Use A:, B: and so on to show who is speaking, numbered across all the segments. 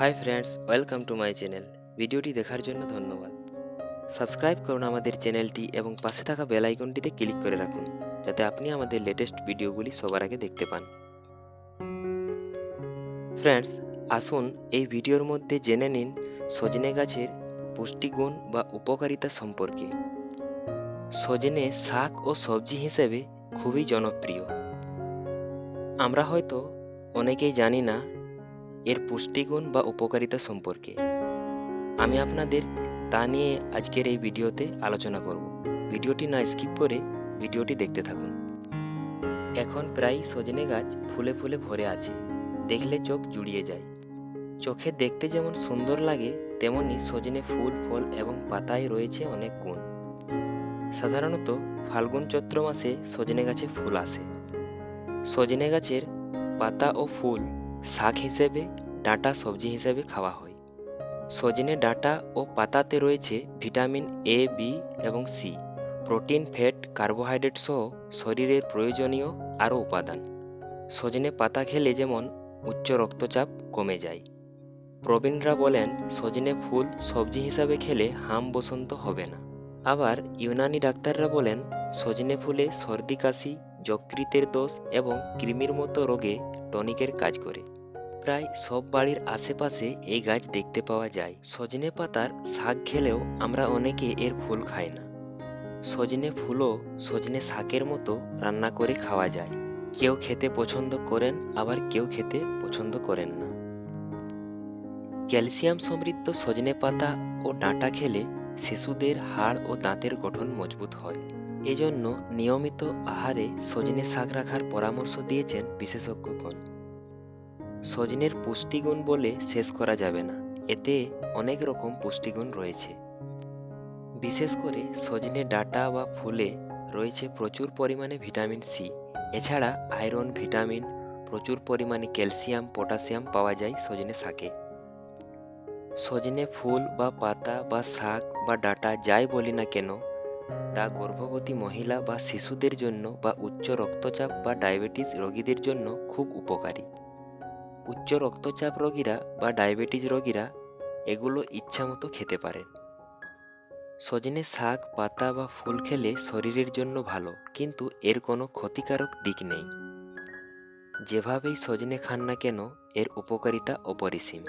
A: Hi friends, welcome to my channel. ভিডিওটি দেখার জন্য ধন্যবাদ। সাবস্ক্রাইব করুন আমাদের চ্যানেলটি এবং পাশে থাকা বেল আইকনটিতে ক্লিক করে রাখুন, যাতে আপনি আমাদের লেটেস্ট ভিডিওগুলি সবার আগে দেখতে পান। ফ্রেন্ডস, আসুন এই ভিডিওর মধ্যে জেনে নিন সজনে গাছের পুষ্টিগুণ বা উপকারিতা সম্পর্কে। সজনে শাক ও সবজি হিসেবে খুবই জনপ্রিয়। আমরা হয়তো অনেকেই জানি না এর পুষ্টিগুণ বা উপকারিতা সম্পর্কে। আমি আপনাদের তা নিয়ে আজকের এই ভিডিওতে আলোচনা করব। ভিডিওটি না স্কিপ করে ভিডিওটি দেখতে থাকুন। এখন প্রায় সজনে গাছ ফুলে ফুলে ভরে আছে, দেখলে চোখ জুড়িয়ে যায়। চোখে দেখতে যেমন সুন্দর লাগে, তেমনি সজনে ফুল, ফল এবং পাতায় রয়েছে অনেক গুণ। সাধারণত ফাল্গুন চৈত্র মাসে সজনে গাছে ফুল আসে। সজনে গাছের পাতা ও ফুল শাক হিসেবে, ডাঁটা সবজি হিসেবে খাওয়া হয়। সজনে ডাঁটা ও পাতাতে রয়েছে ভিটামিন এ, বি এবং সি, প্রোটিন, ফ্যাট, কার্বোহাইড্রেট সহ শরীরের প্রয়োজনীয় আরও উপাদান। সজনে পাতা খেলে যেমন উচ্চ রক্তচাপ কমে যায়। প্রবীণরা বলেন সজনে ফুল সবজি হিসাবে খেলে হাম বসন্ত হবে না। আবার ইউনানি ডাক্তাররা বলেন সজনে ফুলে সর্দি, কাশি, যকৃতের দোষ এবং কৃমির মতো রোগে টনিকের কাজ করে। প্রায় সব বাড়ির আশেপাশে এই গাছ দেখতে পাওয়া যায়। সজনে পাতার শাক খেলেও আমরা অনেকে এর ফুল খাই না। সজনে ফুলও সজনে শাকের মতো রান্না করে খাওয়া যায়। কেউ খেতে পছন্দ করেন, আবার কেউ খেতে পছন্দ করেন না। ক্যালসিয়াম সমৃদ্ধ সজনে পাতা ও ডাঁটা খেলে শিশুদের হাড় ও দাঁতের গঠন মজবুত হয়। এজন্য নিয়মিত আহারে সজনে শাক রাখার পরামর্শ দিয়েছেন বিশেষজ্ঞগণ। সজনের পুষ্টিগুণ বলে শেষ করা যাবে না, এতে অনেক রকম পুষ্টিগুণ রয়েছে। বিশেষ করে সজনে ডাঁটা বা ফুলে রয়েছে প্রচুর পরিমাণে ভিটামিন সি। এছাড়া আয়রন, ভিটামিন, প্রচুর পরিমাণে ক্যালসিয়াম, পটাশিয়াম পাওয়া যায় সজনে শাকে। সজনে ফুল বা পাতা বা শাক বা ডাঁটা যাই বলি না কেন, তা গর্ভবতী মহিলা বা শিশুদের জন্য বা উচ্চ রক্তচাপ বা ডায়াবেটিস রোগীদের জন্য খুব উপকারী। উচ্চ রক্তচাপ রোগীরা বা ডায়াবেটিস রোগীরা এগুলো ইচ্ছামতো খেতে পারেন। সজনে শাক, পাতা বা ফুল খেলে শরীরের জন্য ভালো, কিন্তু এর কোনো ক্ষতিকারক দিক নেই। যেভাবেই সজনে খান না কেন, এর উপকারিতা অপরিসীম।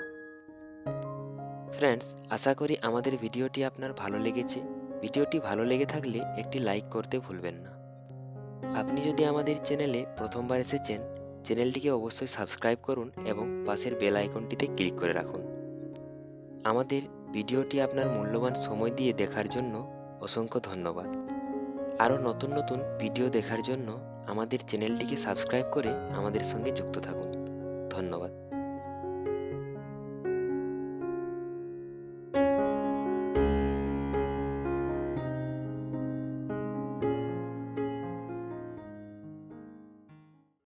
A: ফ্রেন্ডস, আশা করি আমাদের ভিডিওটি আপনার ভালো লেগেছে। ভিডিওটি ভালো লেগে থাকলে একটি লাইক করতে ভুলবেন না। আপনি যদি আমাদের চ্যানেলে প্রথমবার এসেছেন, চ্যানেলটিকে অবশ্যই সাবস্ক্রাইব করুন এবং পাশের বেল আইকনটিতে ক্লিক করে রাখুন। আমাদের ভিডিওটি আপনার মূল্যবান সময় দিয়ে দেখার জন্য অসংখ্য ধন্যবাদ। আরও নতুন নতুন ভিডিও দেখার জন্য আমাদের চ্যানেলটিকে সাবস্ক্রাইব করে আমাদের সঙ্গে যুক্ত থাকুন। ধন্যবাদ।